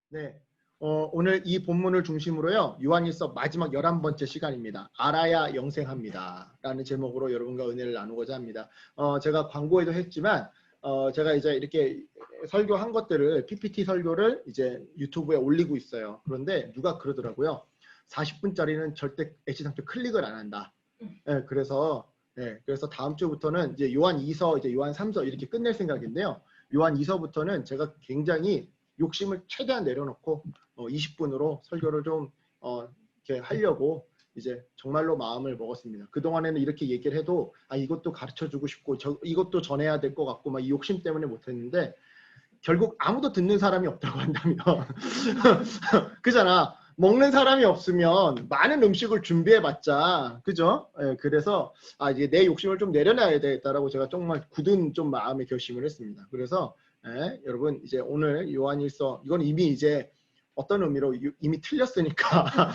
네. 오늘 이 본문을 중심으로요. 요한일서 마지막 11번째 시간입니다. 알아야 영생합니다. 라는 제목으로 여러분과 은혜를 나누고자 합니다. 제가 광고에도 했지만 제가 이제 이렇게 설교한 것들을 PPT 설교를 이제 유튜브에 올리고 있어요. 그런데 누가 그러더라고요. 40분짜리는 절대 애시당초 클릭을 안 한다. 네, 그래서 다음 주부터는 이제 요한 2서, 이제 요한 3서 이렇게 끝낼 생각인데요. 요한 2서부터는 제가 굉장히 욕심을 최대한 내려놓고 20분으로 설교를 좀 이렇게 하려고 이제 정말로 마음을 먹었습니다. 그동안에는 이렇게 얘기를 해도 이것도 가르쳐주고 싶고 이것도 전해야 될 것 같고 막 이 욕심 때문에 못했는데 결국 아무도 듣는 사람이 없다고 한다면 그잖아. 먹는 사람이 없으면 많은 음식을 준비해봤자 그죠? 그래서 이제 내 욕심을 좀 내려놔야 되겠다라고 제가 정말 굳은 좀 마음의 결심을 했습니다. 그래서 여러분 이제 오늘 요한일서 이건 이미 이제 어떤 의미로 이미 틀렸으니까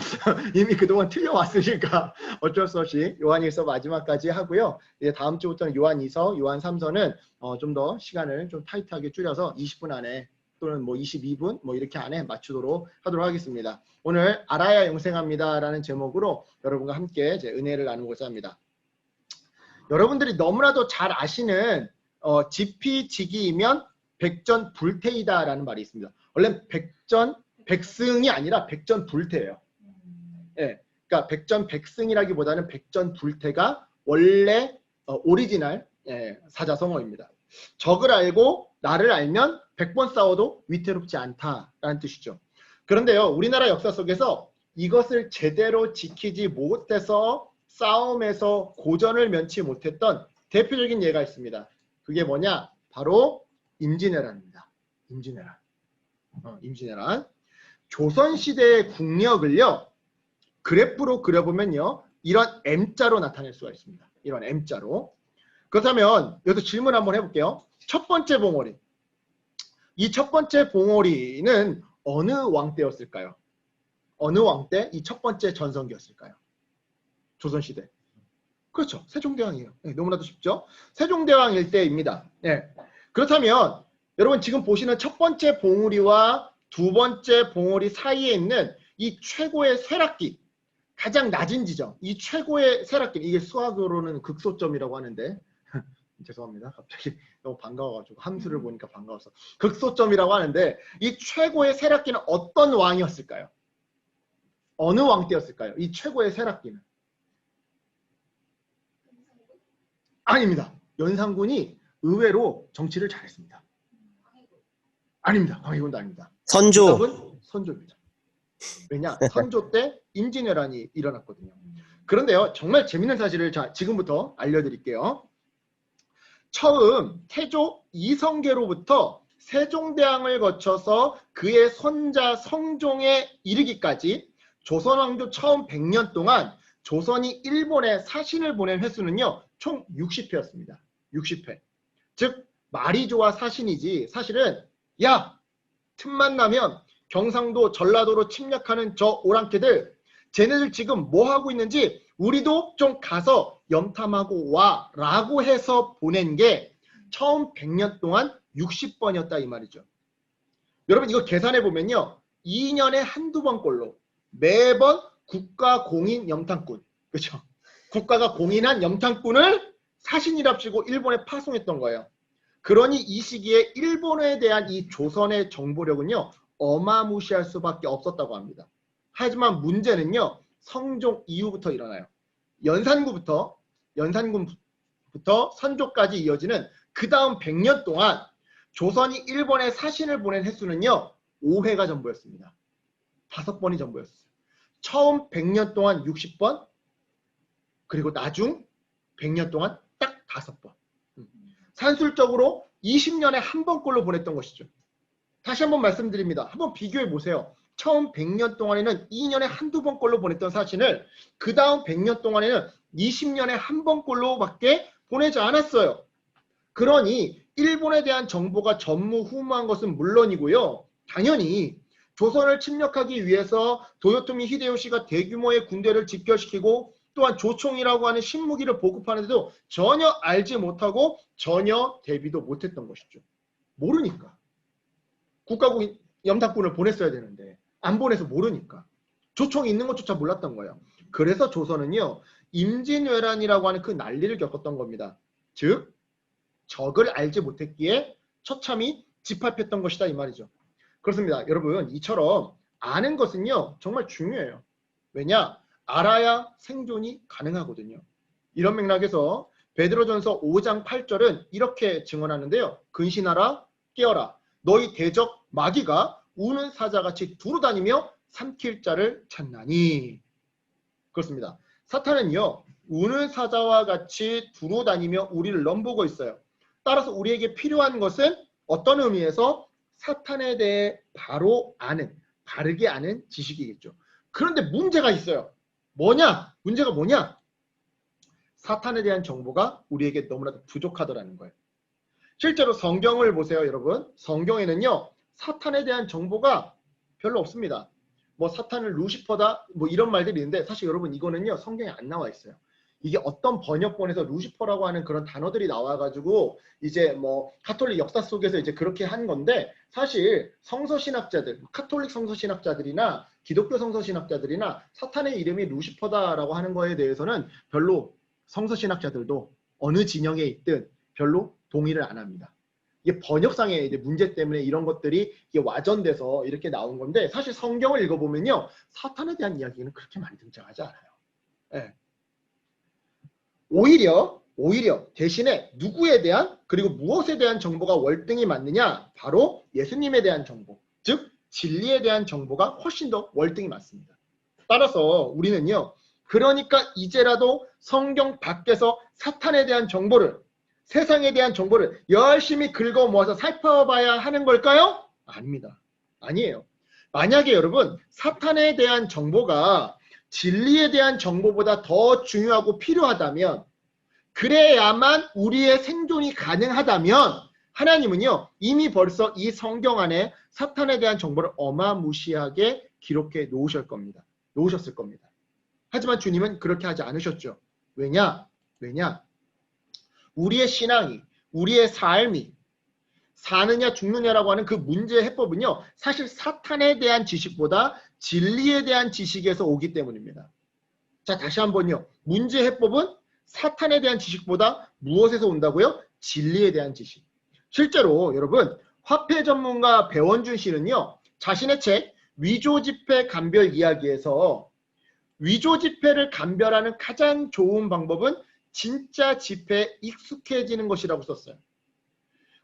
이미 그동안 틀려왔으니까 어쩔 수 없이 요한일서 마지막까지 하고요. 이제 다음 주부터는 요한2서, 요한3서는 좀 더 시간을 좀 타이트하게 줄여서 20분 안에 또는 뭐 22분 뭐 이렇게 안에 맞추도록 하도록 하겠습니다. 오늘 알아야 영생합니다 라는 제목으로 여러분과 함께 제 은혜를 나누고자 합니다. 여러분들이 너무나도 잘 아시는 지피지기이면 백전불태이다 라는 말이 있습니다. 원래 백승이 아니라 백전불태예요. 예, 그러니까 백전백승이라기보다는 백전불태가 원래 오리지널 사자성어입니다. 적을 알고 나를 알면 100번 싸워도 위태롭지 않다라는 뜻이죠. 그런데요, 우리나라 역사 속에서 이것을 제대로 지키지 못해서 싸움에서 고전을 면치 못했던 대표적인 예가 있습니다. 그게 뭐냐? 바로 임진왜란입니다. 임진왜란. 조선시대의 국력을요, 그래프로 그려보면요, 이런 M자로 나타낼 수가 있습니다. 이런 M자로. 그렇다면 여기서 질문 한번 해볼게요. 첫 번째 봉오리. 이 첫 번째 봉오리는 어느 왕 때였을까요? 어느 왕 때 이 첫 번째 전성기였을까요? 조선시대. 그렇죠. 세종대왕이에요. 네, 너무나도 쉽죠? 세종대왕 일때입니다. 네. 그렇다면 여러분 지금 보시는 첫 번째 봉오리와 두 번째 봉오리 사이에 있는 이 최고의 쇠락기, 가장 낮은 지점, 이 최고의 쇠락기, 이게 수학으로는 극소점이라고 하는데 죄송합니다. 갑자기 너무 반가워가지고 함수를 보니까 반가워서 극소점이라고 하는데 이 최고의 쇠락기는 어떤 왕이었을까요? 어느 왕 때였을까요? 이 최고의 쇠락기는 아닙니다. 연산군이 의외로 정치를 잘했습니다. 아닙니다. 광해군도 아닙니다. 선조. 정답은 선조입니다. 왜냐? 선조 때 임진왜란이 일어났거든요. 그런데요, 정말 재밌는 사실을 지금부터 알려드릴게요. 처음 태조 이성계로부터 세종대왕을 거쳐서 그의 손자 성종에 이르기까지 조선왕조 처음 100년 동안 조선이 일본에 사신을 보낸 횟수는요, 총 60회였습니다. 60회. 즉 말이 좋아 사신이지 사실은 야, 틈만 나면 경상도 전라도로 침략하는 저 오랑캐들 쟤네들 지금 뭐 하고 있는지 우리도 좀 가서 염탐하고 와 라고 해서 보낸 게 처음 100년 동안 60번이었다 이 말이죠. 여러분 이거 계산해 보면요, 2년에 한두 번꼴로 매번 국가 공인 염탐꾼, 그렇죠? 국가가 공인한 염탐꾼을 사신이랍시고 일본에 파송했던 거예요. 그러니 이 시기에 일본에 대한 이 조선의 정보력은요, 어마무시할 수밖에 없었다고 합니다. 하지만 문제는요, 성종 이후부터 일어나요. 연산군부터 선조까지 이어지는 그 다음 100년 동안 조선이 일본에 사신을 보낸 횟수는요, 5회가 전부였습니다. 5번이 전부였어요. 처음 100년 동안 60번, 그리고 나중 100년 동안 딱 5번. 산술적으로 20년에 한 번꼴로 보냈던 것이죠. 다시 한번 말씀드립니다. 한번 비교해 보세요. 처음 100년 동안에는 2년에 한두 번꼴로 보냈던 사신을 그 다음 100년 동안에는 20년에 한 번꼴로밖에 보내지 않았어요. 그러니 일본에 대한 정보가 전무후무한 것은 물론이고요. 당연히 조선을 침략하기 위해서 도요토미 히데요시가 대규모의 군대를 집결시키고 또한 조총이라고 하는 신무기를 보급하는데도 전혀 알지 못하고 전혀 대비도 못했던 것이죠. 모르니까. 국가공인 염탁군을 보냈어야 되는데 안 보내서 모르니까. 조총이 있는 것조차 몰랐던 거예요. 그래서 조선은요. 임진왜란이라고 하는 그 난리를 겪었던 겁니다. 즉 적을 알지 못했기에 처참히 짓밟혔던 것이다 이 말이죠. 그렇습니다. 여러분 이처럼 아는 것은요. 정말 중요해요. 왜냐? 알아야 생존이 가능하거든요. 이런 맥락에서 베드로전서 5장 8절은 이렇게 증언하는데요. 근신하라 깨어라 너희 대적 마귀가 우는 사자같이 두루다니며 삼킬 자를 찾나니. 그렇습니다. 사탄은요. 우는 사자와 같이 두루다니며 우리를 넘보고 있어요. 따라서 우리에게 필요한 것은 어떤 의미에서 사탄에 대해 바로 아는, 바르게 아는 지식이겠죠. 그런데 문제가 있어요. 뭐냐? 문제가 뭐냐? 사탄에 대한 정보가 우리에게 너무나도 부족하더라는 거예요. 실제로 성경을 보세요, 여러분. 성경에는요. 사탄에 대한 정보가 별로 없습니다. 뭐 사탄은 루시퍼다 뭐 이런 말들이 있는데 사실 여러분 이거는요. 성경에 안 나와 있어요. 이게 어떤 번역본에서 루시퍼라고 하는 그런 단어들이 나와가지고 이제 뭐 카톨릭 역사 속에서 이제 그렇게 한 건데 사실 성서신학자들, 카톨릭 성서신학자들이나 기독교 성서신학자들이나 사탄의 이름이 루시퍼다라고 하는 거에 대해서는 별로 성서신학자들도 어느 진영에 있든 별로 동의를 안 합니다. 이게 번역상의 이제 문제 때문에 이런 것들이 이게 와전돼서 이렇게 나온 건데 사실 성경을 읽어보면요. 사탄에 대한 이야기는 그렇게 많이 등장하지 않아요. 네. 오히려 대신에 누구에 대한 그리고 무엇에 대한 정보가 월등히 많느냐? 바로 예수님에 대한 정보, 즉 진리에 대한 정보가 훨씬 더 월등히 많습니다. 따라서 우리는요. 그러니까 이제라도 성경 밖에서 사탄에 대한 정보를 세상에 대한 정보를 열심히 긁어 모아서 살펴봐야 하는 걸까요? 아닙니다. 아니에요. 만약에 여러분 사탄에 대한 정보가 진리에 대한 정보보다 더 중요하고 필요하다면 그래야만 우리의 생존이 가능하다면 하나님은요 이미 벌써 이 성경 안에 사탄에 대한 정보를 어마무시하게 기록해 놓으셨을 겁니다. 하지만 주님은 그렇게 하지 않으셨죠. 왜냐? 우리의 신앙이, 우리의 삶이 사느냐 죽느냐라고 하는 그 문제의 해법은요. 사실 사탄에 대한 지식보다 진리에 대한 지식에서 오기 때문입니다. 자, 다시 한번요. 문제의 해법은 사탄에 대한 지식보다 무엇에서 온다고요? 진리에 대한 지식. 실제로 여러분 화폐 전문가 배원준 씨는요. 자신의 책 위조지폐 감별 이야기에서 위조지폐를 감별하는 가장 좋은 방법은 진짜 지폐에 익숙해지는 것이라고 썼어요.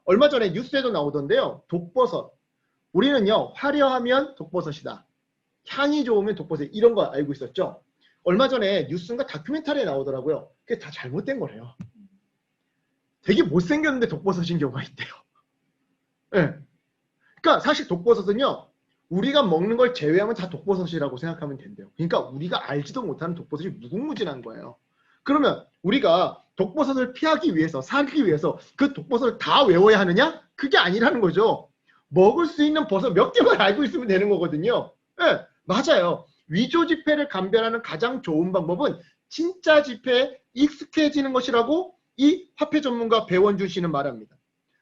얼마 전에 뉴스에도 나오던데요. 독버섯. 우리는요. 화려하면 독버섯이다. 향이 좋으면 독버섯. 이런 거 알고 있었죠. 얼마 전에 뉴스인가 다큐멘터리에 나오더라고요. 그게 다 잘못된 거래요. 되게 못생겼는데 독버섯인 경우가 있대요. 네. 그러니까 사실 독버섯은요. 우리가 먹는 걸 제외하면 다 독버섯이라고 생각하면 된대요. 그러니까 우리가 알지도 못하는 독버섯이 무궁무진한 거예요. 그러면 우리가 독버섯을 피하기 위해서 살기 위해서 그 독버섯을 다 외워야 하느냐? 그게 아니라는 거죠. 먹을 수 있는 버섯 몇 개만 알고 있으면 되는 거거든요. 네, 맞아요. 위조 지폐를 감별하는 가장 좋은 방법은 진짜 지폐에 익숙해지는 것이라고 이 화폐 전문가 배원준 씨는 말합니다.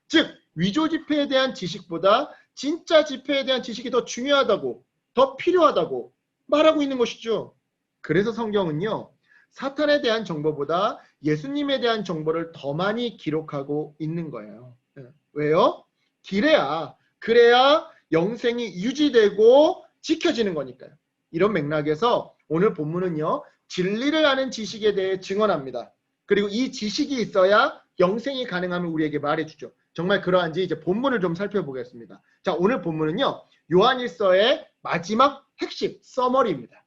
즉 위조 지폐에 대한 지식보다 진짜 지폐에 대한 지식이 더 중요하다고 더 필요하다고 말하고 있는 것이죠. 그래서 성경은요. 사탄에 대한 정보보다 예수님에 대한 정보를 더 많이 기록하고 있는 거예요. 왜요? 그래야 영생이 유지되고 지켜지는 거니까요. 이런 맥락에서 오늘 본문은요. 진리를 아는 지식에 대해 증언합니다. 그리고 이 지식이 있어야 영생이 가능하면 우리에게 말해주죠. 정말 그러한지 이제 본문을 좀 살펴보겠습니다. 자, 오늘 본문은요. 요한일서의 마지막 핵심, 서머리입니다.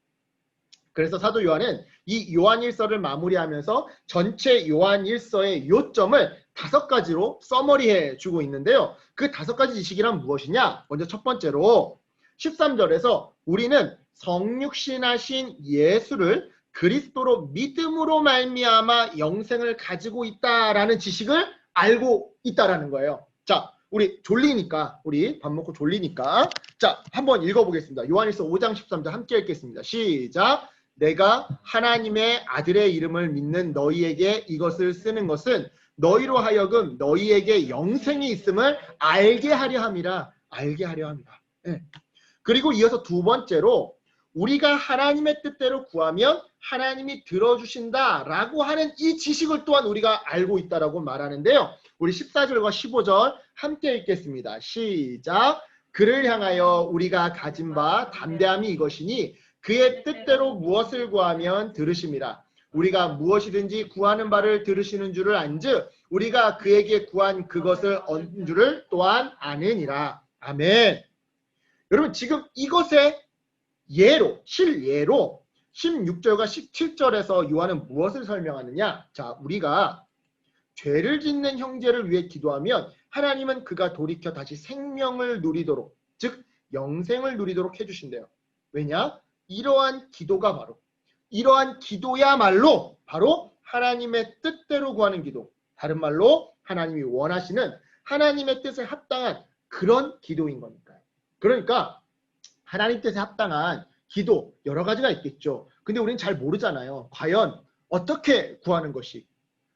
그래서 사도 요한은 이 요한일서를 마무리하면서 전체 요한일서의 요점을 5가지로 서머리해 주고 있는데요. 그 5가지 지식이란 무엇이냐? 먼저 첫 번째로 13절에서 우리는 성육신하신 예수를 그리스도로 믿음으로 말미암아 영생을 가지고 있다라는 지식을 알고 있다라는 거예요. 자, 우리 졸리니까 우리 밥 먹고 졸리니까 자, 한번 읽어보겠습니다. 요한일서 5장 13절 함께 읽겠습니다. 시작. 내가 하나님의 아들의 이름을 믿는 너희에게 이것을 쓰는 것은 너희로 하여금 너희에게 영생이 있음을 알게 하려 함이라. 알게 하려 합니다. 예. 그리고 이어서 두 번째로 우리가 하나님의 뜻대로 구하면 하나님이 들어주신다라고 하는 이 지식을 또한 우리가 알고 있다라고 말하는데요. 우리 14절과 15절 함께 읽겠습니다. 시작. 그를 향하여 우리가 가진 바 담대함이 이것이니 그의 뜻대로 무엇을 구하면 들으심이라. 우리가 무엇이든지 구하는 바를 들으시는 줄을 안즉 우리가 그에게 구한 그것을 얻은 줄을 또한 아느니라. 아멘. 여러분 지금 이것의 예로, 실예로 16절과 17절에서 요한은 무엇을 설명하느냐? 자, 우리가 죄를 짓는 형제를 위해 기도하면 하나님은 그가 돌이켜 다시 생명을 누리도록, 즉 영생을 누리도록 해주신대요. 왜냐? 이러한 기도야말로 바로 하나님의 뜻대로 구하는 기도. 다른 말로 하나님이 원하시는 하나님의 뜻에 합당한 그런 기도인 거니까요. 그러니까 하나님 뜻에 합당한 기도 여러 가지가 있겠죠. 근데 우리는 잘 모르잖아요. 과연 어떻게 구하는 것이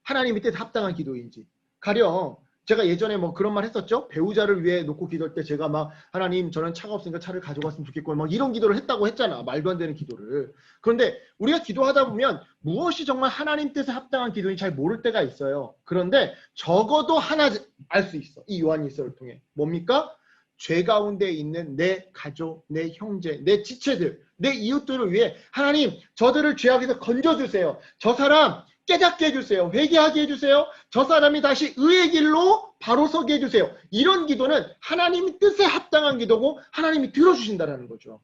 하나님의 뜻에 합당한 기도인지. 가령 제가 예전에 뭐 그런 말 했었죠. 배우자를 위해 놓고 기도할 때 제가 막 하나님 저는 차가 없으니까 차를 가져갔으면 좋겠고 막 이런 기도를 했다고 했잖아. 말도 안 되는 기도를. 그런데 우리가 기도하다 보면 무엇이 정말 하나님 뜻에 합당한 기도인지 잘 모를 때가 있어요. 그런데 적어도 하나 알 수 있어. 이 요한일서를 통해. 뭡니까? 죄 가운데 있는 내 가족, 내 형제, 내 지체들, 내 이웃들을 위해 하나님 저들을 죄악에서 건져주세요. 저 사람 깨닫게 해주세요. 회개하게 해주세요. 저 사람이 다시 의의 길로 바로 서게 해주세요. 이런 기도는 하나님의 뜻에 합당한 기도고 하나님이 들어주신다는 거죠.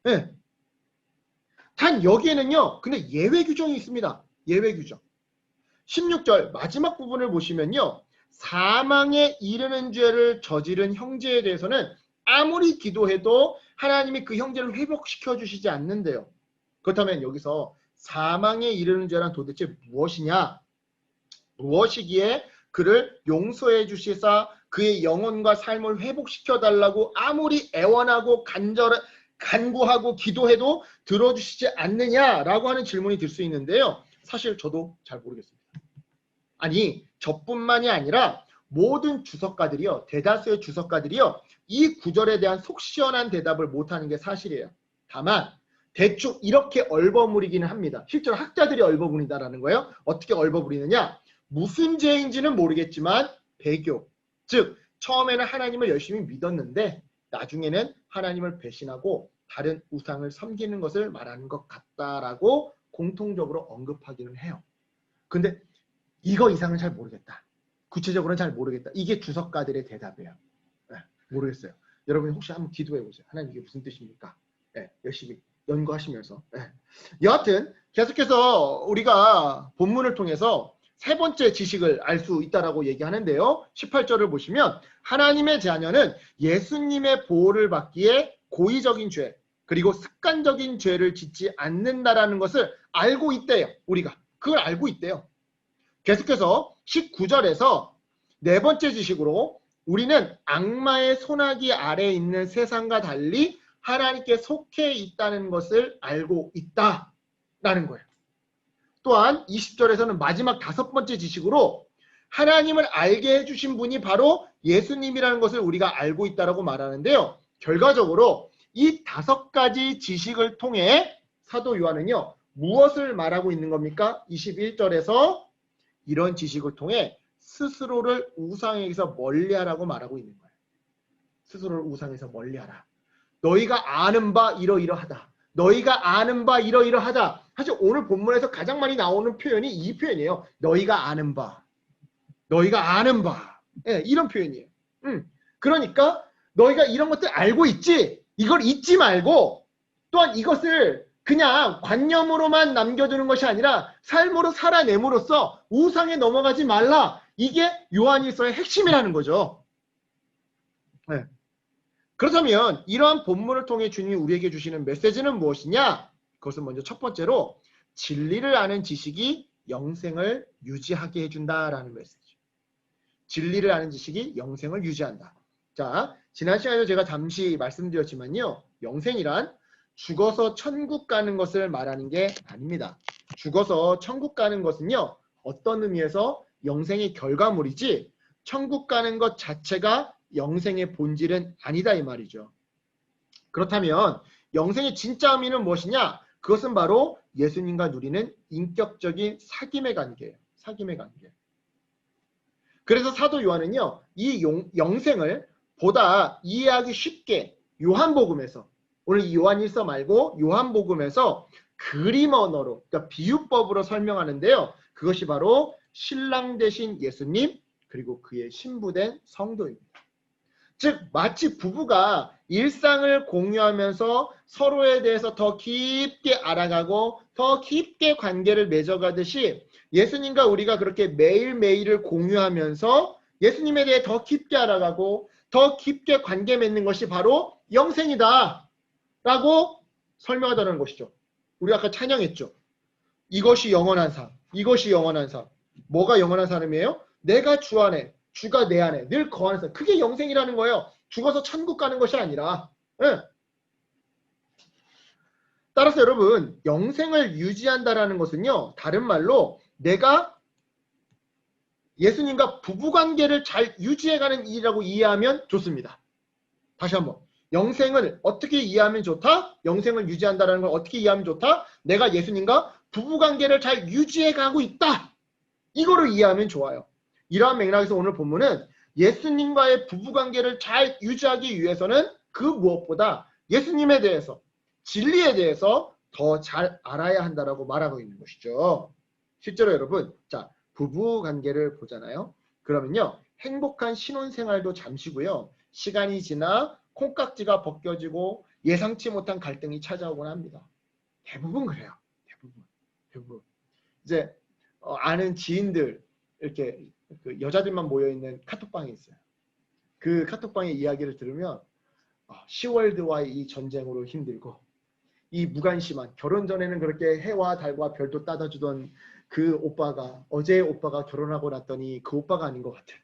네. 단 여기에는요. 근데 예외 규정이 있습니다. 예외 규정. 16절 마지막 부분을 보시면요. 사망에 이르는 죄를 저지른 형제에 대해서는 아무리 기도해도 하나님이 그 형제를 회복시켜 주시지 않는데요. 그렇다면 여기서 사망에 이르는 죄란 도대체 무엇이냐? 무엇이기에 그를 용서해 주시사 그의 영혼과 삶을 회복시켜 달라고 아무리 애원하고 간구하고 기도해도 들어주시지 않느냐라고 하는 질문이 들 수 있는데요. 사실 저도 잘 모르겠습니다. 아니 저뿐만이 아니라 모든 주석가들이요. 대다수의 주석가들이요. 이 구절에 대한 속 시원한 대답을 못하는 게 사실이에요. 다만 대충 이렇게 얼버무리기는 합니다. 실제로 학자들이 얼버무린다라는 거예요. 어떻게 얼버무리느냐? 무슨 죄인지는 모르겠지만 배교, 즉 처음에는 하나님을 열심히 믿었는데 나중에는 하나님을 배신하고 다른 우상을 섬기는 것을 말하는 것 같다라고 공통적으로 언급하기는 해요. 근데 이거 이상은 잘 모르겠다. 구체적으로는 잘 모르겠다. 이게 주석가들의 대답이에요. 네, 모르겠어요. 여러분 혹시 한번 기도해 보세요. 하나님 이게 무슨 뜻입니까? 네, 열심히 연구하시면서. 네. 여하튼 계속해서 우리가 본문을 통해서 세 번째 지식을 알 수 있다라고 얘기하는데요. 18절을 보시면 하나님의 자녀는 예수님의 보호를 받기에 고의적인 죄 그리고 습관적인 죄를 짓지 않는다라는 것을 알고 있대요. 우리가 그걸 알고 있대요. 계속해서 19절에서 네 번째 지식으로 우리는 악마의 손아귀 아래에 있는 세상과 달리 하나님께 속해 있다는 것을 알고 있다라는 거예요. 또한 20절에서는 마지막 다섯 번째 지식으로 하나님을 알게 해주신 분이 바로 예수님이라는 것을 우리가 알고 있다라고 말하는데요. 결과적으로 이 다섯 가지 지식을 통해 사도 요한은요. 무엇을 말하고 있는 겁니까? 21절에서 이런 지식을 통해 스스로를 우상에게서 멀리하라고 말하고 있는 거예요. 스스로를 우상에서 멀리하라. 너희가 아는 바 이러이러하다. 너희가 아는 바 이러이러하다. 사실 오늘 본문에서 가장 많이 나오는 표현이 이 표현이에요. 너희가 아는 바. 너희가 아는 바. 네, 이런 표현이에요. 그러니까 너희가 이런 것들 알고 있지. 이걸 잊지 말고 또한 이것을 그냥 관념으로만 남겨두는 것이 아니라 삶으로 살아냄으로써 우상에 넘어가지 말라. 이게 요한일서의 핵심이라는 거죠. 네. 그렇다면 이러한 본문을 통해 주님이 우리에게 주시는 메시지는 무엇이냐? 그것은 먼저 첫 번째로 진리를 아는 지식이 영생을 유지하게 해준다라는 메시지. 진리를 아는 지식이 영생을 유지한다. 자, 지난 시간에도 제가 잠시 말씀드렸지만요. 영생이란 죽어서 천국 가는 것을 말하는 게 아닙니다. 죽어서 천국 가는 것은요. 어떤 의미에서 영생의 결과물이지 천국 가는 것 자체가 영생의 본질은 아니다 이 말이죠. 그렇다면 영생의 진짜 의미는 무엇이냐? 그것은 바로 예수님과 누리는 인격적인 사귐의 관계예요. 사귐의 관계. 그래서 사도 요한은요, 이 영생을 보다 이해하기 쉽게 요한복음에서, 오늘 이 요한 1서 말고 요한복음에서 그림 언어로, 그러니까 비유법으로 설명하는데요. 그것이 바로 신랑 되신 예수님 그리고 그의 신부된 성도입니다. 즉 마치 부부가 일상을 공유하면서 서로에 대해서 더 깊게 알아가고 더 깊게 관계를 맺어가듯이 예수님과 우리가 그렇게 매일매일을 공유하면서 예수님에 대해 더 깊게 알아가고 더 깊게 관계 맺는 것이 바로 영생이다 라고 설명하다는 것이죠. 우리 아까 찬양했죠. 이것이 영원한 삶. 이것이 영원한 삶. 뭐가 영원한 삶이에요? 내가 주 안에, 주가 내 안에 늘 거하는 삶. 그게 영생이라는 거예요. 죽어서 천국 가는 것이 아니라. 네. 따라서 여러분, 영생을 유지한다라는 것은요. 다른 말로 내가 예수님과 부부관계를 잘 유지해가는 일이라고 이해하면 좋습니다. 다시 한번. 영생을 어떻게 이해하면 좋다? 영생을 유지한다는 걸 어떻게 이해하면 좋다? 내가 예수님과 부부관계를 잘 유지해가고 있다. 이거를 이해하면 좋아요. 이러한 맥락에서 오늘 본문은 예수님과의 부부관계를 잘 유지하기 위해서는 그 무엇보다 예수님에 대해서, 진리에 대해서 더 잘 알아야 한다라고 말하고 있는 것이죠. 실제로 여러분, 자, 부부관계를 보잖아요. 그러면요, 행복한 신혼생활도 잠시고요. 시간이 지나 콩깍지가 벗겨지고 예상치 못한 갈등이 찾아오곤 합니다. 대부분 그래요. 대부분. 이제 아는 지인들 이렇게 그 여자들만 모여있는 카톡방이 있어요. 그 카톡방의 이야기를 들으면 시월드와의 이 전쟁으로 힘들고 이 무관심한 결혼 전에는 그렇게 해와 달과 별도 따다주던 그 오빠가 어제 오빠가 결혼하고 났더니 그 오빠가 아닌 것 같아.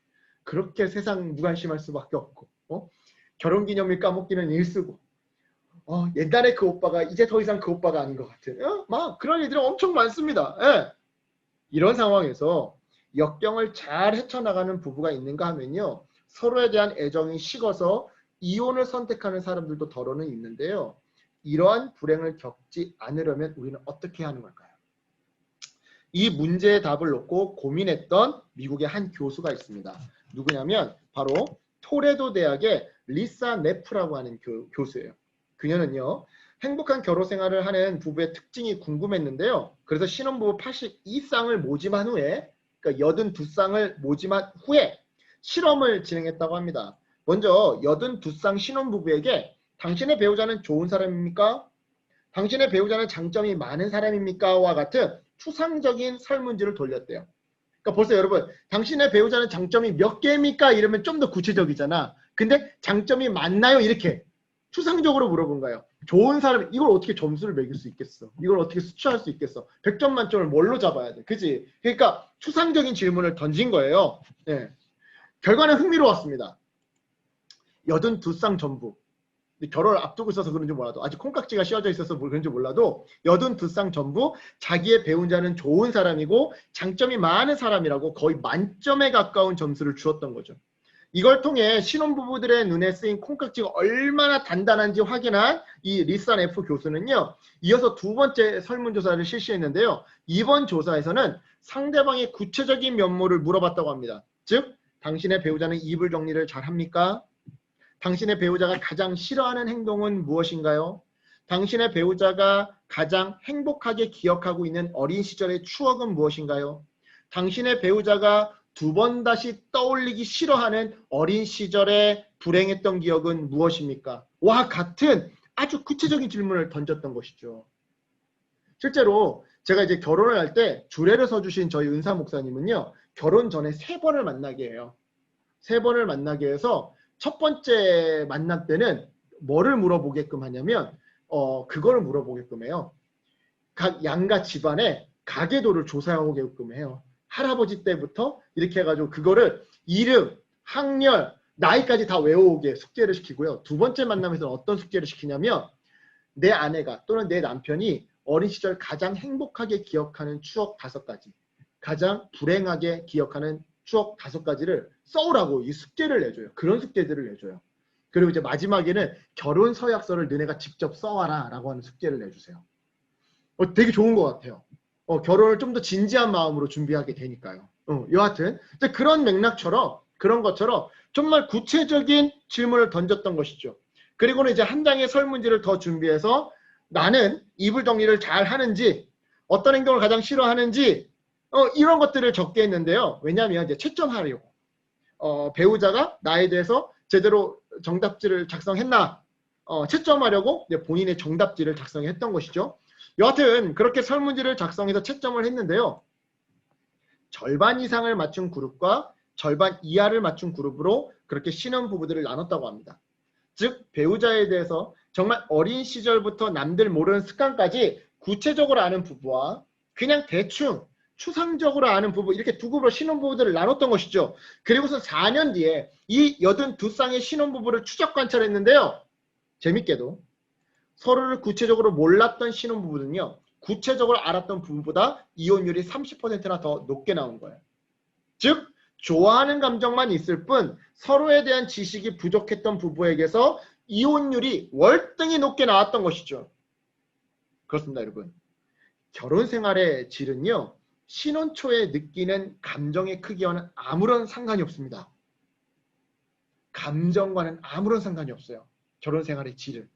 그렇게 세상 무관심할 수밖에 없고 결혼기념일 까먹기는 일쓰고 옛날에 그 오빠가 이제 더 이상 그 오빠가 아닌 것 같아. 막 그런 일들이 엄청 많습니다. 예. 이런 상황에서 역경을 잘 헤쳐나가는 부부가 있는가 하면요. 서로에 대한 애정이 식어서 이혼을 선택하는 사람들도 더러는 있는데요. 이러한 불행을 겪지 않으려면 우리는 어떻게 하는 걸까요? 이 문제의 답을 놓고 고민했던 미국의 한 교수가 있습니다. 누구냐면 바로 토레도 대학의 리사 네프라고 하는 교수예요. 그녀는요. 행복한 결혼 생활을 하는 부부의 특징이 궁금했는데요. 그래서 신혼부부 82쌍을 모집한 후에, 그러니까 82쌍을 모집한 후에 실험을 진행했다고 합니다. 먼저 82쌍 신혼부부에게 당신의 배우자는 좋은 사람입니까? 당신의 배우자는 장점이 많은 사람입니까? 와 같은 추상적인 설문지를 돌렸대요. 그러니까 벌써 여러분, 당신의 배우자는 장점이 몇 개입니까? 이러면 좀 더 구체적이잖아. 근데 장점이 많나요? 이렇게 추상적으로 물어본 거예요. 좋은 사람, 이걸 어떻게 점수를 매길 수 있겠어? 이걸 어떻게 수치할 수 있겠어? 100점 만점을 뭘로 잡아야 돼? 그치? 그러니까 추상적인 질문을 던진 거예요. 네. 결과는 흥미로웠습니다. 82쌍 전부. 결혼을 앞두고 있어서 그런지 몰라도, 아직 콩깍지가 씌워져 있어서 그런지 몰라도 82쌍 전부 자기의 배우자는 좋은 사람이고 장점이 많은 사람이라고 거의 만점에 가까운 점수를 주었던 거죠. 이걸 통해 신혼부부들의 눈에 쓰인 콩깍지가 얼마나 단단한지 확인한 이 리사 네프 교수는요. 이어서 두 번째 설문조사를 실시했는데요. 이번 조사에서는 상대방의 구체적인 면모를 물어봤다고 합니다. 즉 당신의 배우자는 이불 정리를 잘합니까? 당신의 배우자가 가장 싫어하는 행동은 무엇인가요? 당신의 배우자가 가장 행복하게 기억하고 있는 어린 시절의 추억은 무엇인가요? 당신의 배우자가 두 번 다시 떠올리기 싫어하는 어린 시절의 불행했던 기억은 무엇입니까? 와 같은 아주 구체적인 질문을 던졌던 것이죠. 실제로 제가 이제 결혼을 할 때 주례를 서주신 저희 은사 목사님은요. 결혼 전에 3번을 만나게 해요. 3번을 만나게 해서 첫 번째 만남 때는 뭐를 물어보게끔 하냐면 그거를 물어보게끔 해요. 각 양가 집안의 가계도를 조사하게끔 해요. 할아버지 때부터 이렇게 해가지고 그거를 이름, 학렬, 나이까지 다 외워오게 숙제를 시키고요. 두 번째 만남에서는 어떤 숙제를 시키냐면 내 아내가 또는 내 남편이 어린 시절 가장 행복하게 기억하는 추억 5가지, 가장 불행하게 기억하는 추억 5가지를 써오라고 이 숙제를 내줘요. 그런 숙제들을 내줘요. 그리고 이제 마지막에는 결혼 서약서를 너네가 직접 써와라 라고 하는 숙제를 내주세요. 되게 좋은 것 같아요. 결혼을 좀 더 진지한 마음으로 준비하게 되니까요. 여하튼 그런 맥락처럼 그런 것처럼 정말 구체적인 질문을 던졌던 것이죠. 그리고는 이제 한 장의 설문지를 더 준비해서 나는 이불 정리를 잘 하는지 어떤 행동을 가장 싫어하는지 이런 것들을 적게 했는데요. 왜냐하면 이제 채점하려고 배우자가 나에 대해서 제대로 정답지를 작성했나 채점하려고 이제 본인의 정답지를 작성했던 것이죠. 여하튼 그렇게 설문지를 작성해서 채점을 했는데요. 절반 이상을 맞춘 그룹과 절반 이하를 맞춘 그룹으로 그렇게 신혼부부들을 나눴다고 합니다. 즉 배우자에 대해서 정말 어린 시절부터 남들 모르는 습관까지 구체적으로 아는 부부와 그냥 대충 추상적으로 아는 부부 이렇게 두 그룹으로 신혼부부들을 나눴던 것이죠. 그리고서 4년 뒤에 이 82쌍의 신혼부부를 추적 관찰했는데요. 재밌게도 서로를 구체적으로 몰랐던 신혼부부는요. 구체적으로 알았던 부부보다 이혼율이 30%나 더 높게 나온 거예요. 즉 좋아하는 감정만 있을 뿐 서로에 대한 지식이 부족했던 부부에게서 이혼율이 월등히 높게 나왔던 것이죠. 그렇습니다, 여러분. 결혼 생활의 질은요. 신혼 초에 느끼는 감정의 크기와는 아무런 상관이 없습니다. 감정과는 아무런 상관이 없어요. 결혼 생활의 질은.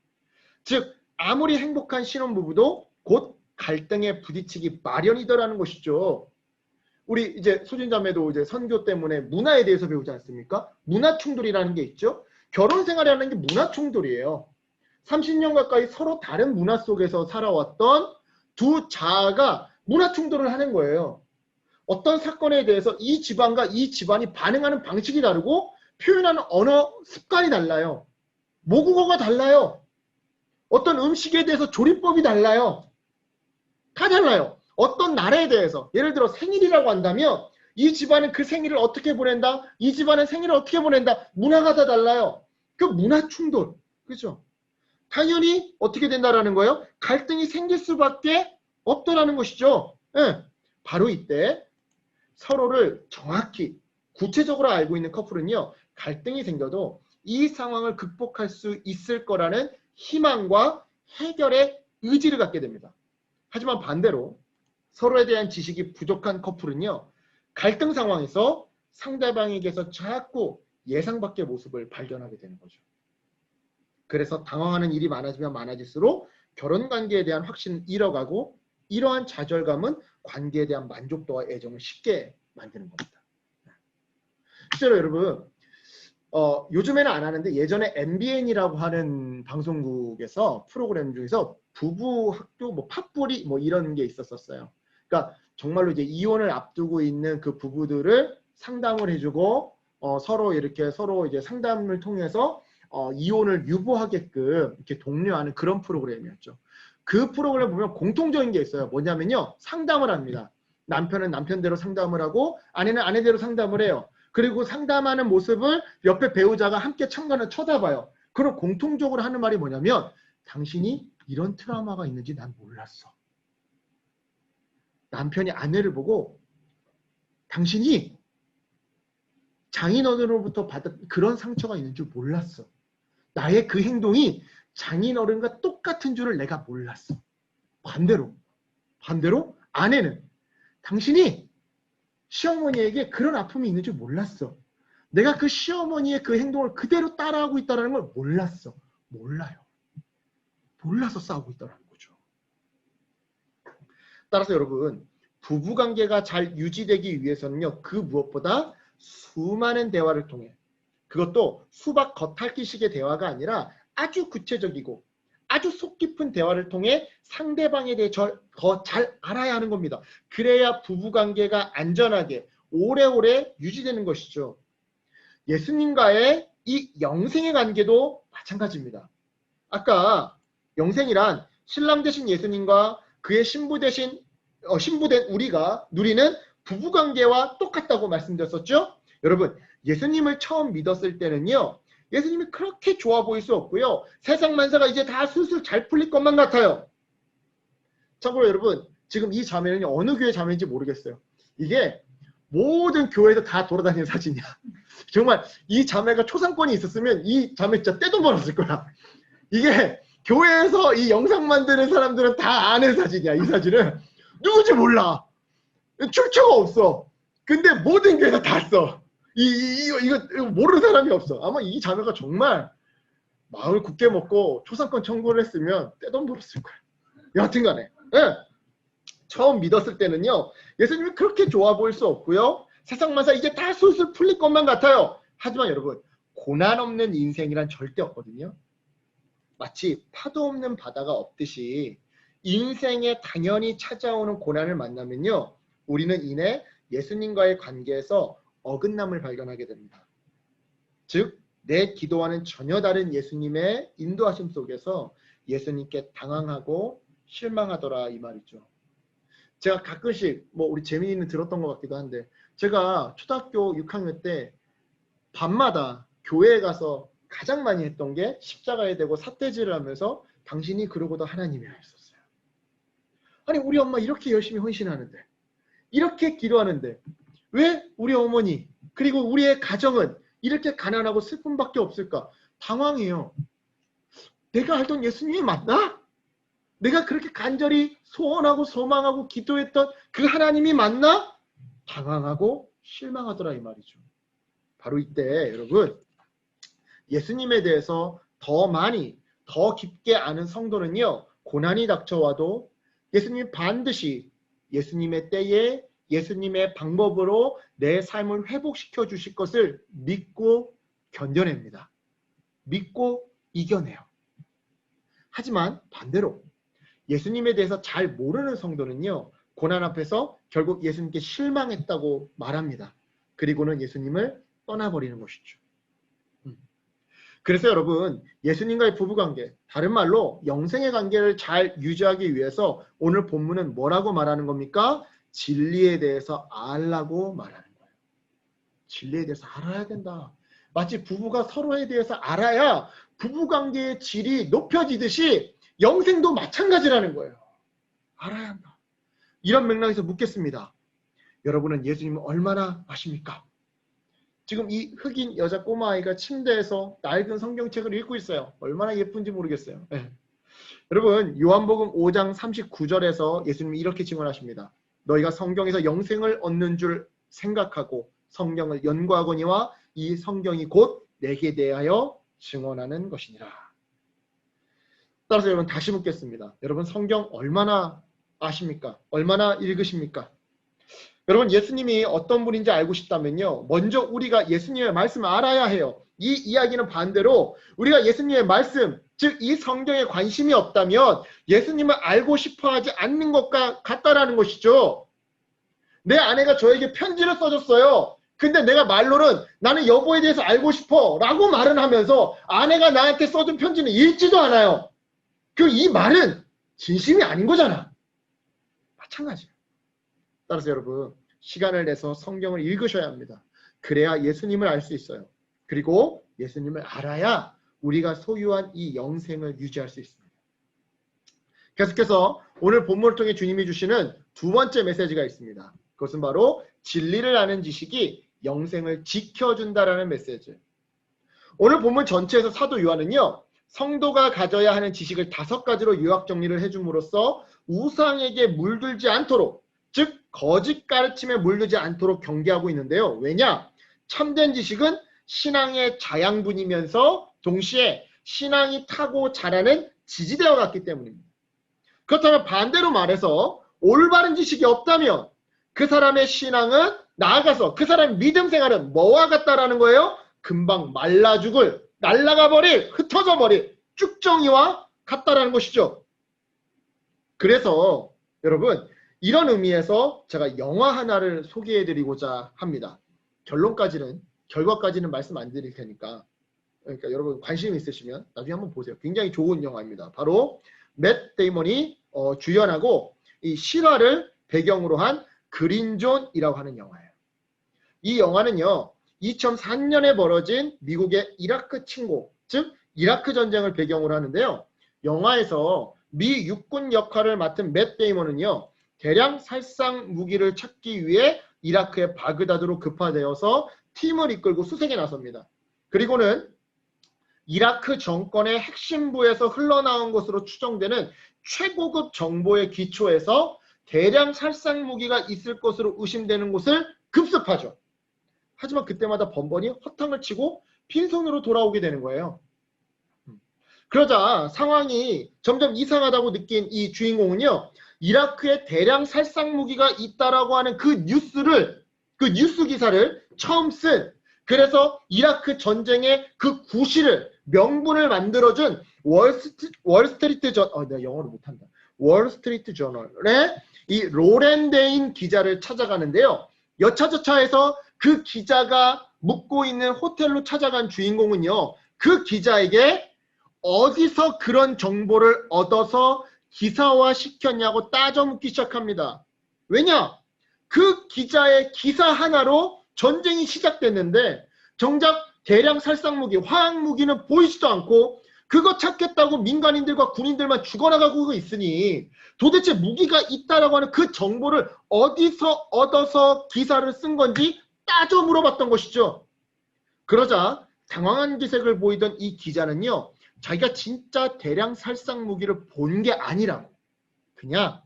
즉 아무리 행복한 신혼부부도 곧 갈등에 부딪히기 마련이더라는 것이죠. 우리 이제 소진자매도 이제 선교 때문에 문화에 대해서 배우지 않습니까? 문화 충돌이라는 게 있죠. 결혼 생활이라는 게 문화 충돌이에요. 30년 가까이 서로 다른 문화 속에서 살아왔던 두 자아가 문화 충돌을 하는 거예요. 어떤 사건에 대해서 이 집안과 이 집안이 반응하는 방식이 다르고 표현하는 언어 습관이 달라요. 모국어가 달라요. 어떤 음식에 대해서 조리법이 달라요. 다 달라요. 어떤 날에 대해서 예를 들어 생일이라고 한다면 이 집안은 그 생일을 어떻게 보낸다. 이 집안은 생일을 어떻게 보낸다. 문화가 다 달라요. 그 문화 충돌. 그죠? 당연히 어떻게 된다라는 거예요? 갈등이 생길 수밖에 없더라는 것이죠. 네. 바로 이때 서로를 정확히 구체적으로 알고 있는 커플은요. 갈등이 생겨도 이 상황을 극복할 수 있을 거라는 희망과 해결의 의지를 갖게 됩니다. 하지만 반대로 서로에 대한 지식이 부족한 커플은요. 갈등 상황에서 상대방에게서 자꾸 예상 밖의 모습을 발견하게 되는 거죠. 그래서 당황하는 일이 많아지면 많아질수록 결혼관계에 대한 확신을 잃어가고 이러한 좌절감은 관계에 대한 만족도와 애정을 쉽게 만드는 겁니다. 실제로 여러분 요즘에는 안 하는데 예전에 MBN이라고 하는 방송국에서 프로그램 중에서 부부 학교 뭐 팥뿌리 뭐 이런 게 있었어요. 그러니까 정말로 이제 이혼을 앞두고 있는 그 부부들을 상담을 해주고 서로 이제 상담을 통해서 이혼을 유보하게끔 이렇게 독려하는 그런 프로그램이었죠. 그 프로그램 보면 공통적인 게 있어요. 뭐냐면요. 상담을 합니다. 남편은 남편대로 상담을 하고 아내는 아내대로 상담을 해요. 그리고 상담하는 모습을 옆에 배우자가 함께 참관을 쳐다봐요. 그럼 공통적으로 하는 말이 뭐냐면 당신이 이런 트라우마가 있는지 난 몰랐어. 남편이 아내를 보고 당신이 장인어른으로부터 받은 그런 상처가 있는 줄 몰랐어. 나의 그 행동이 장인어른과 똑같은 줄을 내가 몰랐어. 반대로 아내는 당신이 시어머니에게 그런 아픔이 있는 줄 몰랐어. 내가 그 시어머니의 그 행동을 그대로 따라하고 있다는 걸 몰랐어. 몰라요. 몰라서 싸우고 있다는 거죠. 따라서 여러분 부부관계가 잘 유지되기 위해서는요. 그 무엇보다 수많은 대화를 통해 그것도 수박 겉핥기식의 대화가 아니라 아주 구체적이고 아주 속 깊은 대화를 통해 상대방에 대해 더 잘 알아야 하는 겁니다. 그래야 부부관계가 안전하게 오래오래 유지되는 것이죠. 예수님과의 이 영생의 관계도 마찬가지입니다. 아까 영생이란 신랑 되신 예수님과 그의 신부된 우리가 누리는 부부관계와 똑같다고 말씀드렸었죠. 여러분 예수님을 처음 믿었을 때는요. 예수님이 그렇게 좋아 보일 수 없고요. 세상 만사가 이제 다 술술 잘 풀릴 것만 같아요. 참고로 여러분 지금 이 자매는 어느 교회 자매인지 모르겠어요. 이게 모든 교회에서 다 돌아다니는 사진이야. 정말 이 자매가 초상권이 있었으면 이 자매 진짜 떼돈 벌었을 거야. 이게 교회에서 이 영상 만드는 사람들은 다 아는 사진이야. 이 사진은 누군지 몰라. 출처가 없어. 근데 모든 교회에서 다 써. 이거 모르는 사람이 없어. 아마 이 자매가 정말 마음을 굳게 먹고 초상권 청구를 했으면 떼돈 벌었을 거야. 여하튼간에 네. 처음 믿었을 때는요, 예수님이 그렇게 좋아 보일 수 없고요, 세상만사 이제 다 술술 풀릴 것만 같아요. 하지만 여러분, 고난 없는 인생이란 절대 없거든요. 마치 파도 없는 바다가 없듯이 인생에 당연히 찾아오는 고난을 만나면요, 우리는 이내 예수님과의 관계에서 어긋남을 발견하게 됩니다. 즉, 내 기도와는 전혀 다른 예수님의 인도하심 속에서 예수님께 당황하고 실망하더라, 이 말이죠. 제가 가끔씩 우리 재민이는 들었던 것 같기도 한데, 제가 초등학교 6학년 때 밤마다 교회에 가서 가장 많이 했던 게 십자가에 대고 삿대질을 하면서 당신이 그러고도 하나님이라 했었어요. 아니, 우리 엄마 이렇게 열심히 헌신하는데, 이렇게 기도하는데 왜 우리 어머니 그리고 우리의 가정은 이렇게 가난하고 슬픔밖에 없을까? 당황해요. 내가 알던 예수님이 맞나? 내가 그렇게 간절히 소원하고 소망하고 기도했던 그 하나님이 맞나? 당황하고 실망하더라, 이 말이죠. 바로 이때 여러분, 예수님에 대해서 더 많이 더 깊게 아는 성도는요, 고난이 닥쳐와도 예수님이 반드시 예수님의 때에 예수님의 방법으로 내 삶을 회복시켜 주실 것을 믿고 견뎌냅니다. 믿고 이겨내요. 하지만 반대로 예수님에 대해서 잘 모르는 성도는요, 고난 앞에서 결국 예수님께 실망했다고 말합니다. 그리고는 예수님을 떠나버리는 것이죠. 그래서 여러분, 예수님과의 부부관계, 다른 말로 영생의 관계를 잘 유지하기 위해서 오늘 본문은 뭐라고 말하는 겁니까? 진리에 대해서 알라고 말하는 거예요. 진리에 대해서 알아야 된다. 마치 부부가 서로에 대해서 알아야 부부관계의 질이 높여지듯이 영생도 마찬가지라는 거예요. 알아야 한다. 이런 맥락에서 묻겠습니다. 여러분은 예수님을 얼마나 아십니까? 지금 이 흑인 여자 꼬마아이가 침대에서 낡은 성경책을 읽고 있어요. 얼마나 예쁜지 모르겠어요. 네. 여러분, 요한복음 5장 39절에서 예수님이 이렇게 증언하십니다. 너희가 성경에서 영생을 얻는 줄 생각하고 성경을 연구하거니와 이 성경이 곧 내게 대하여 증언하는 것이니라. 따라서 여러분, 다시 묻겠습니다. 여러분, 성경 얼마나 아십니까? 얼마나 읽으십니까? 여러분, 예수님이 어떤 분인지 알고 싶다면요, 먼저 우리가 예수님의 말씀을 알아야 해요. 이 이야기는 반대로 우리가 예수님의 말씀, 즉 이 성경에 관심이 없다면 예수님을 알고 싶어하지 않는 것과 같다라는 것이죠. 내 아내가 저에게 편지를 써줬어요. 근데 내가 말로는 나는 여보에 대해서 알고 싶어 라고 말은 하면서 아내가 나한테 써준 편지는 읽지도 않아요. 이 말은 진심이 아닌 거잖아. 마찬가지예요. 따라서 여러분, 시간을 내서 성경을 읽으셔야 합니다. 그래야 예수님을 알 수 있어요. 그리고 예수님을 알아야 우리가 소유한 이 영생을 유지할 수 있습니다. 계속해서 오늘 본문을 통해 주님이 주시는 두 번째 메시지가 있습니다. 그것은 바로 진리를 아는 지식이 영생을 지켜준다라는 메시지. 오늘 본문 전체에서 사도 요한은요, 성도가 가져야 하는 지식을 5가지로 요약 정리를 해줌으로써 우상에게 물들지 않도록, 즉 거짓 가르침에 물들지 않도록 경계하고 있는데요. 왜냐? 참된 지식은 신앙의 자양분이면서 동시에 신앙이 타고 자라는 지지대와 같기 때문입니다. 그렇다면 반대로 말해서 올바른 지식이 없다면 그 사람의 신앙은 나아가서 그 사람의 믿음 생활은 뭐와 같다라는 거예요? 금방 말라 죽을, 날아가 버릴, 흩어져 버릴 쭉정이와 같다라는 것이죠. 그래서 여러분, 이런 의미에서 제가 영화 하나를 소개해드리고자 합니다. 결과까지는 말씀 안 드릴 테니까, 그러니까 여러분 관심 있으시면 나중에 한번 보세요. 굉장히 좋은 영화입니다. 바로 맷 데이먼이 주연하고 이 실화를 배경으로 한 그린존이라고 하는 영화예요. 이 영화는요, 2003년에 벌어진 미국의 이라크 침공, 즉 이라크 전쟁을 배경으로 하는데요. 영화에서 미 육군 역할을 맡은 맷 데이먼은요, 대량 살상 무기를 찾기 위해 이라크의 바그다드로 급파되어서 팀을 이끌고 수색에 나섭니다. 그리고는 이라크 정권의 핵심부에서 흘러나온 것으로 추정되는 최고급 정보의 기초에서 대량 살상 무기가 있을 것으로 의심되는 곳을 급습하죠. 하지만 그때마다 번번이 허탕을 치고 빈손으로 돌아오게 되는 거예요. 그러자 상황이 점점 이상하다고 느낀 이 주인공은요, 이라크에 대량 살상 무기가 있다라고 하는 그 뉴스 기사를 처음 쓴, 그래서 이라크 전쟁의 그 구실을, 명분을 만들어준 월스트리트 내가 영어를 못한다. 월스트리트 저널의 이 로렌 데인 기자를 찾아가는데요. 여차저차해서 그 기자가 묵고 있는 호텔로 찾아간 주인공은요, 그 기자에게 어디서 그런 정보를 얻어서 기사화 시켰냐고 따져 묻기 시작합니다. 왜냐? 그 기자의 기사 하나로 전쟁이 시작됐는데 정작 대량 살상무기, 화학무기는 보이지도 않고 그거 찾겠다고 민간인들과 군인들만 죽어나가고 있으니 도대체 무기가 있다라고 하는 그 정보를 어디서 얻어서 기사를 쓴 건지 따져 물어봤던 것이죠. 그러자 당황한 기색을 보이던 이 기자는요, 자기가 진짜 대량 살상 무기를 본 게 아니라고, 그냥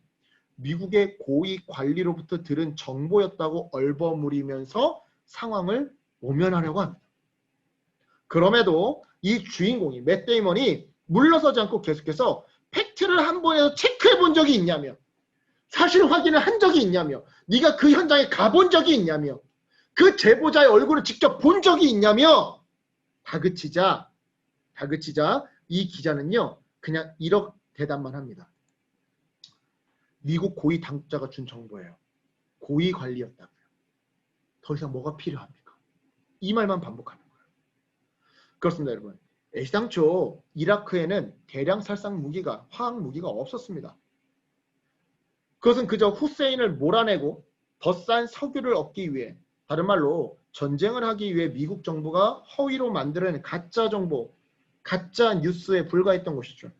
미국의 고위 관리로부터 들은 정보였다고 얼버무리면서 상황을 모면하려고 합니다. 그럼에도 이 주인공이 맷 데이먼이 물러서지 않고 계속해서 팩트를 한 번에도 체크해 본 적이 있냐며, 사실 확인을 한 적이 있냐며, 네가 그 현장에 가본 적이 있냐며, 그 제보자의 얼굴을 직접 본 적이 있냐며 다그치자 이 기자는요, 그냥 이렇게 대답만 합니다. 미국 고위 당국자가 준 정보예요. 고위 관리였다고요. 더 이상 뭐가 필요합니까? 이 말만 반복하는 거예요. 그렇습니다, 여러분. 애시당초 이라크에는 대량 살상 무기가, 화학 무기가 없었습니다. 그것은 그저 후세인을 몰아내고 더 싼 석유를 얻기 위해, 다른 말로 전쟁을 하기 위해 미국 정부가 허위로 만들어낸 가짜 정보, 가짜 뉴스에 불과했던 것이죠.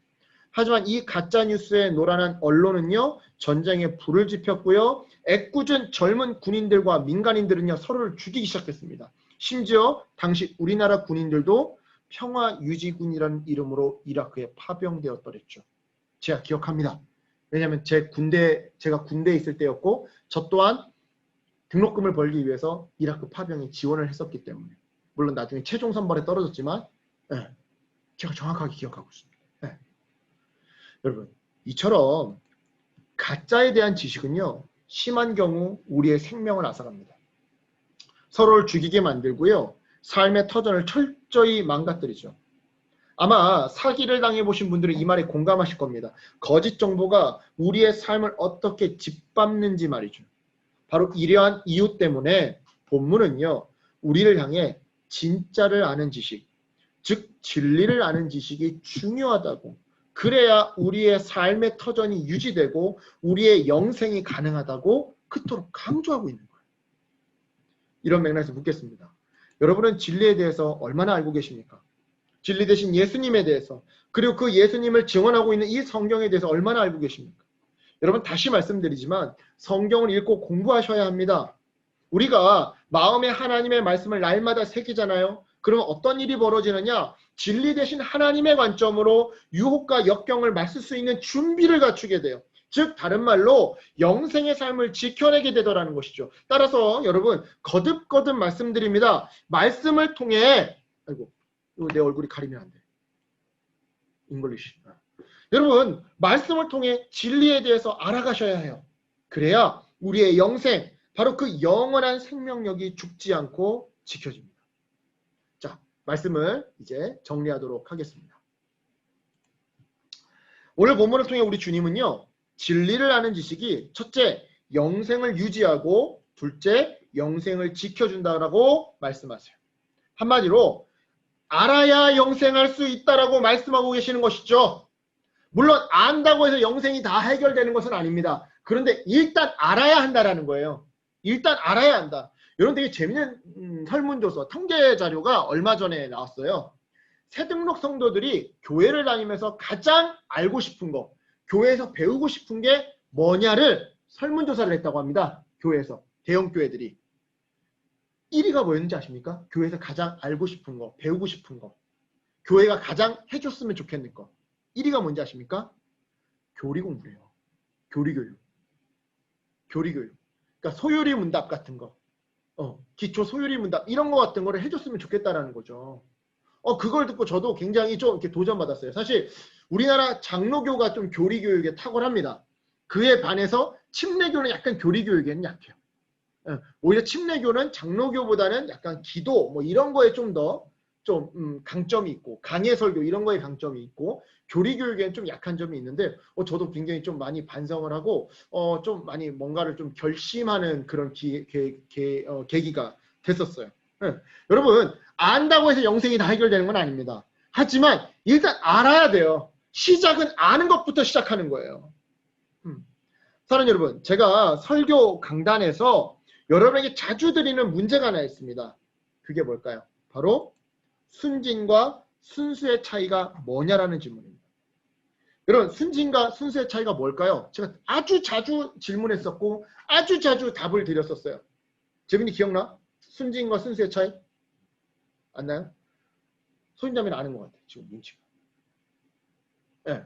하지만 이 가짜 뉴스에 노란한 언론은요, 전쟁에 불을 지폈고요, 애꿎은 젊은 군인들과 민간인들은요, 서로를 죽이기 시작했습니다. 심지어 당시 우리나라 군인들도 평화유지군이라는 이름으로 이라크에 파병되었더랬죠. 제가 기억합니다. 왜냐하면 제가 군대에 있을 때였고, 저 또한 등록금을 벌기 위해서 이라크 파병에 지원을 했었기 때문에, 물론 나중에 최종 선발에 떨어졌지만, 네, 제가 정확하게 기억하고 있습니다. 네. 여러분, 이처럼 가짜에 대한 지식은요, 심한 경우 우리의 생명을 앗아갑니다. 서로를 죽이게 만들고요, 삶의 터전을 철저히 망가뜨리죠. 아마 사기를 당해보신 분들은 이 말에 공감하실 겁니다. 거짓 정보가 우리의 삶을 어떻게 짓밟는지 말이죠. 바로 이러한 이유 때문에 본문은요, 우리를 향해 진짜를 아는 지식, 즉 진리를 아는 지식이 중요하다고, 그래야 우리의 삶의 터전이 유지되고 우리의 영생이 가능하다고 그토록 강조하고 있는 거예요. 이런 맥락에서 묻겠습니다. 여러분은 진리에 대해서 얼마나 알고 계십니까? 진리 대신 예수님에 대해서, 그리고 그 예수님을 증언하고 있는 이 성경에 대해서 얼마나 알고 계십니까? 여러분, 다시 말씀드리지만 성경을 읽고 공부하셔야 합니다. 우리가 마음에 하나님의 말씀을 날마다 새기잖아요. 그러면 어떤 일이 벌어지느냐? 진리 대신 하나님의 관점으로 유혹과 역경을 맞설 수 있는 준비를 갖추게 돼요. 즉 다른 말로 영생의 삶을 지켜내게 되더라는 것이죠. 따라서 여러분, 거듭거듭 말씀드립니다. 말씀을 통해, 아이고, 이거 내 얼굴이 가리면 안 돼. 잉글리시. 여러분, 말씀을 통해 진리에 대해서 알아가셔야 해요. 그래야 우리의 영생, 바로 그 영원한 생명력이 죽지 않고 지켜집니다. 자, 말씀을 이제 정리하도록 하겠습니다. 오늘 본문을 통해 우리 주님은요, 진리를 아는 지식이 첫째, 영생을 유지하고 둘째, 영생을 지켜준다라고 말씀하세요. 한마디로 알아야 영생할 수 있다라고 말씀하고 계시는 것이죠. 물론 안다고 해서 영생이 다 해결되는 것은 아닙니다. 그런데 일단 알아야 한다라는 거예요. 일단 알아야 한다. 이런 되게 재밌는 설문조사, 통계 자료가 얼마 전에 나왔어요. 새등록 성도들이 교회를 다니면서 가장 알고 싶은 거, 교회에서 배우고 싶은 게 뭐냐를 설문조사를 했다고 합니다. 교회에서. 대형 교회들이. 1위가 뭐였는지 아십니까? 교회에서 가장 알고 싶은 거, 배우고 싶은 거, 교회가 가장 해줬으면 좋겠는 거. 1위가 뭔지 아십니까? 교리 공부래요. 교리교육. 교리교육. 그러니까 소요리 문답 같은 거. 기초 소요리 문답 이런 거 같은 거를 해줬으면 좋겠다라는 거죠. 그걸 듣고 저도 굉장히 좀 이렇게 도전받았어요. 사실 우리나라 장로교가 좀 교리교육에 탁월합니다. 그에 반해서 침례교는 약간 교리교육에는 약해요. 오히려 침례교는 장로교보다는 약간 기도 뭐 이런 거에 좀 더 강점이 있고 강해설교 이런 거에 강점이 있고 교리교육에는 좀 약한 점이 있는데 저도 굉장히 좀 많이 반성을 하고 좀 많이 뭔가를 좀 결심하는 그런 계기가 됐었어요. 여러분 안다고 해서 영생이 다 해결되는 건 아닙니다. 하지만 일단 알아야 돼요. 시작은 아는 것부터 시작하는 거예요. 사랑하는 여러분, 제가 설교 강단에서 여러분에게 자주 드리는 문제가 하나 있습니다. 그게 뭘까요? 바로 순진과 순수의 차이가 뭐냐라는 질문입니다. 여러분, 순진과 순수의 차이가 뭘까요? 제가 아주 자주 질문했었고 아주 자주 답을 드렸었어요. 재민이 기억나? 순진과 순수의 차이? 안 나요? 소인자매는 아는 것 같아요. 지금 눈치가. 네,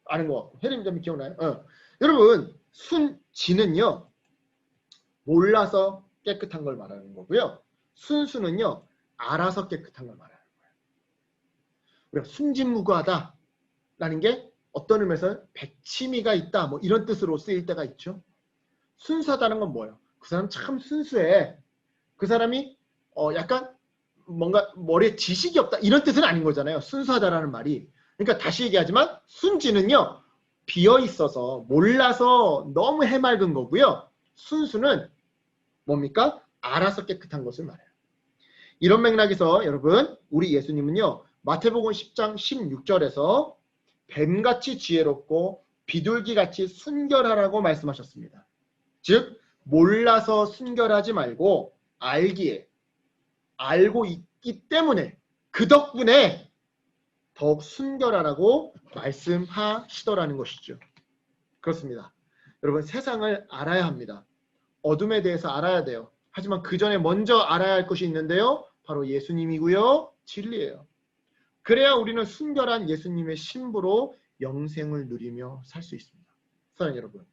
아는 것 같고. 혜림자매 기억나요? 여러분, 순진은요. 몰라서 깨끗한 걸 말하는 거고요. 순수는요. 알아서 깨끗한 걸 말하는 거예요. 우리가 순진무구하다라는 게 어떤 의미에서 백치미가 있다 뭐 이런 뜻으로 쓰일 때가 있죠. 순수하다는 건 뭐예요? 그 사람 참 순수해. 그 사람이 약간 뭔가 머리에 지식이 없다 이런 뜻은 아닌 거잖아요. 순수하다라는 말이. 그러니까 다시 얘기하지만 순진은요. 비어있어서 몰라서 너무 해맑은 거고요. 순수는 뭡니까? 알아서 깨끗한 것을 말해요. 이런 맥락에서 여러분 우리 예수님은요. 마태복음 10장 16절에서 뱀같이 지혜롭고 비둘기같이 순결하라고 말씀하셨습니다. 즉 몰라서 순결하지 말고 알기에 알고 있기 때문에 그 덕분에 더욱 순결하라고 말씀하시더라는 것이죠. 그렇습니다. 여러분 세상을 알아야 합니다. 어둠에 대해서 알아야 돼요. 하지만 그 전에 먼저 알아야 할 것이 있는데요. 바로 예수님이고요. 진리예요. 그래야 우리는 순결한 예수님의 신부로 영생을 누리며 살 수 있습니다. 사랑하는 여러분.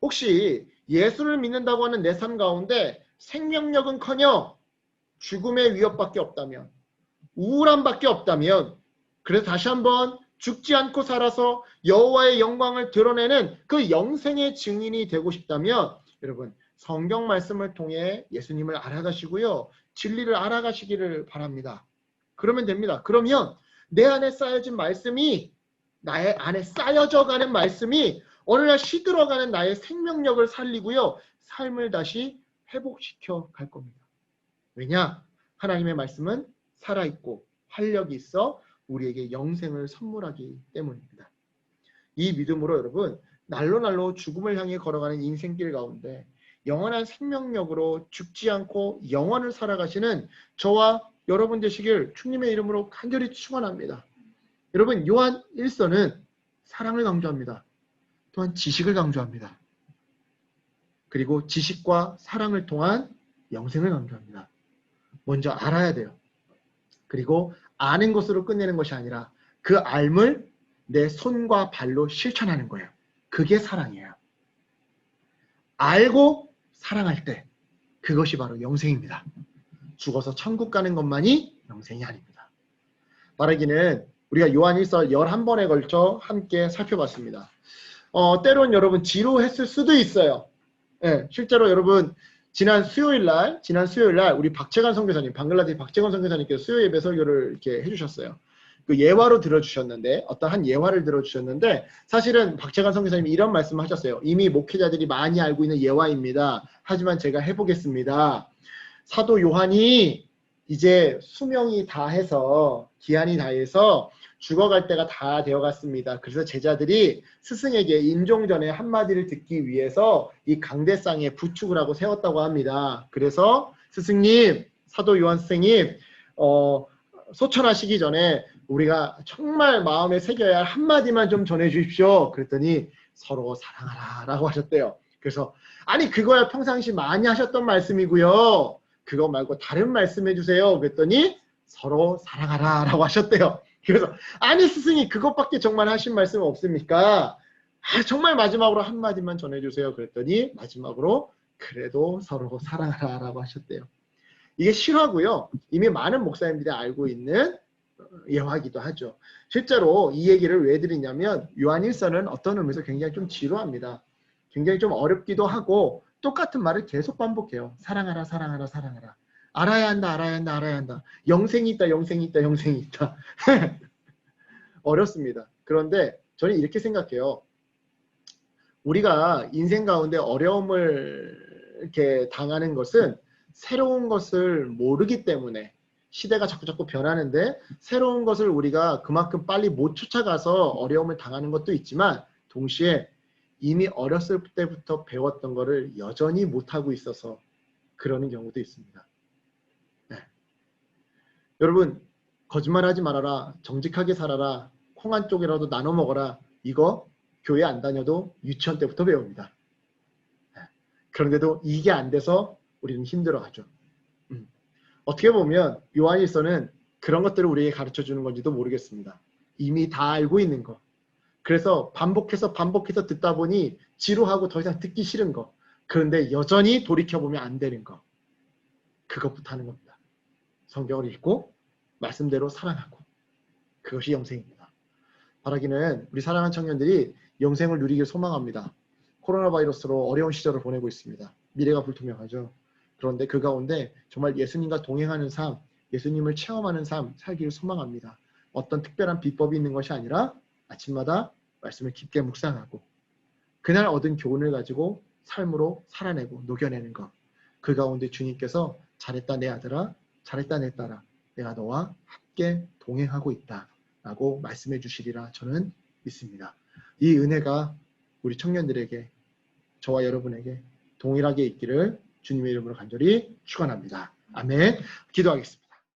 혹시 예수를 믿는다고 하는 내 삶 가운데 생명력은커녕 죽음의 위협밖에 없다면 우울함밖에 없다면 그래서 다시 한번 죽지 않고 살아서 여호와의 영광을 드러내는 그 영생의 증인이 되고 싶다면 여러분 성경 말씀을 통해 예수님을 알아가시고요. 진리를 알아가시기를 바랍니다. 그러면 됩니다. 그러면 내 안에 쌓여진 말씀이 나의 안에 쌓여져 가는 말씀이 어느 날 시들어가는 나의 생명력을 살리고요. 삶을 다시 회복시켜 갈 겁니다. 왜냐? 하나님의 말씀은 살아있고 활력이 있어 우리에게 영생을 선물하기 때문입니다. 이 믿음으로 여러분 날로 죽음을 향해 걸어가는 인생길 가운데 영원한 생명력으로 죽지 않고 영원을 살아가시는 저와 여러분 되시길 주님의 이름으로 간절히 축원합니다. 여러분 요한 1서는 사랑을 강조합니다. 또한 지식을 강조합니다. 그리고 지식과 사랑을 통한 영생을 강조합니다. 먼저 알아야 돼요. 그리고 아는 것으로 끝내는 것이 아니라 그 알을 내 손과 발로 실천하는 거예요. 그게 사랑이에요. 알고 사랑할 때 그것이 바로 영생입니다. 죽어서 천국 가는 것만이 영생이 아닙니다. 말하기는 우리가 요한 1서 11번에 걸쳐 함께 살펴봤습니다. 때론 여러분 지루했을 수도 있어요. 네, 실제로 여러분 지난 수요일 날 우리 박재관 선교사님, 방글라데시 박재관 선교사님께서 수요 예배 설교를 이렇게 해주셨어요. 그 예화로 들어주셨는데 어떤 한 예화를 들어주셨는데 사실은 박재관 선교사님이 이런 말씀을 하셨어요. 이미 목회자들이 많이 알고 있는 예화입니다. 하지만 제가 해보겠습니다. 사도 요한이 이제 수명이 다해서 기한이 다해서 죽어갈 때가 다 되어갔습니다. 그래서 제자들이 스승에게 임종 전에 한마디를 듣기 위해서 이 강대상에 부축을 하고 세웠다고 합니다. 그래서 스승님, 사도 요한 스승님 소천하시기 전에 우리가 정말 마음에 새겨야 할 한마디만 좀 전해 주십시오. 그랬더니 서로 사랑하라 라고 하셨대요. 그래서 아니 그거야 평상시 많이 하셨던 말씀이고요. 그거 말고 다른 말씀 해주세요. 그랬더니 서로 사랑하라 라고 하셨대요. 그래서 아니 스승이 그것밖에 정말 하신 말씀 없습니까? 아, 정말 마지막으로 한마디만 전해주세요. 그랬더니 마지막으로 그래도 서로 사랑하라 라고 하셨대요. 이게 실화고요. 이미 많은 목사님들이 알고 있는 예화이기도 하죠. 실제로 이 얘기를 왜 드리냐면 요한일서는 어떤 의미에서 굉장히 좀 지루합니다. 굉장히 좀 어렵기도 하고 똑같은 말을 계속 반복해요. 사랑하라 사랑하라 사랑하라. 알아야 한다 알아야 한다 알아야 한다. 영생이 있다 영생이 있다 영생이 있다. 어렵습니다. 그런데 저는 이렇게 생각해요. 우리가 인생 가운데 어려움을 이렇게 당하는 것은 새로운 것을 모르기 때문에 시대가 자꾸 변하는데 새로운 것을 우리가 그만큼 빨리 못 쫓아가서 어려움을 당하는 것도 있지만 동시에 이미 어렸을 때부터 배웠던 것을 여전히 못하고 있어서 그러는 경우도 있습니다. 네. 여러분 거짓말하지 말아라. 정직하게 살아라. 콩 한 쪽이라도 나눠 먹어라. 이거 교회 안 다녀도 유치원 때부터 배웁니다. 네. 그런데도 이게 안 돼서 우리는 힘들어하죠. 어떻게 보면 요한일서는 그런 것들을 우리에게 가르쳐 주는 건지도 모르겠습니다. 이미 다 알고 있는 거. 그래서 반복해서 듣다 보니 지루하고 더 이상 듣기 싫은 거. 그런데 여전히 돌이켜보면 안 되는 거. 그것부터 하는 겁니다. 성경을 읽고 말씀대로 사랑하고 그것이 영생입니다. 바라기는 우리 사랑하는 청년들이 영생을 누리길 소망합니다. 코로나 바이러스로 어려운 시절을 보내고 있습니다. 미래가 불투명하죠. 그런데 그 가운데 정말 예수님과 동행하는 삶, 예수님을 체험하는 삶 살기를 소망합니다. 어떤 특별한 비법이 있는 것이 아니라 아침마다 말씀을 깊게 묵상하고 그날 얻은 교훈을 가지고 삶으로 살아내고 녹여내는 것. 그 가운데 주님께서 잘했다 내 아들아, 잘했다 내 딸아, 내가 너와 함께 동행하고 있다 라고 말씀해 주시리라 저는 믿습니다. 이 은혜가 우리 청년들에게, 저와 여러분에게 동일하게 있기를 주님의 이름으로 간절히 축원합니다. 아멘. 기도하겠습니다.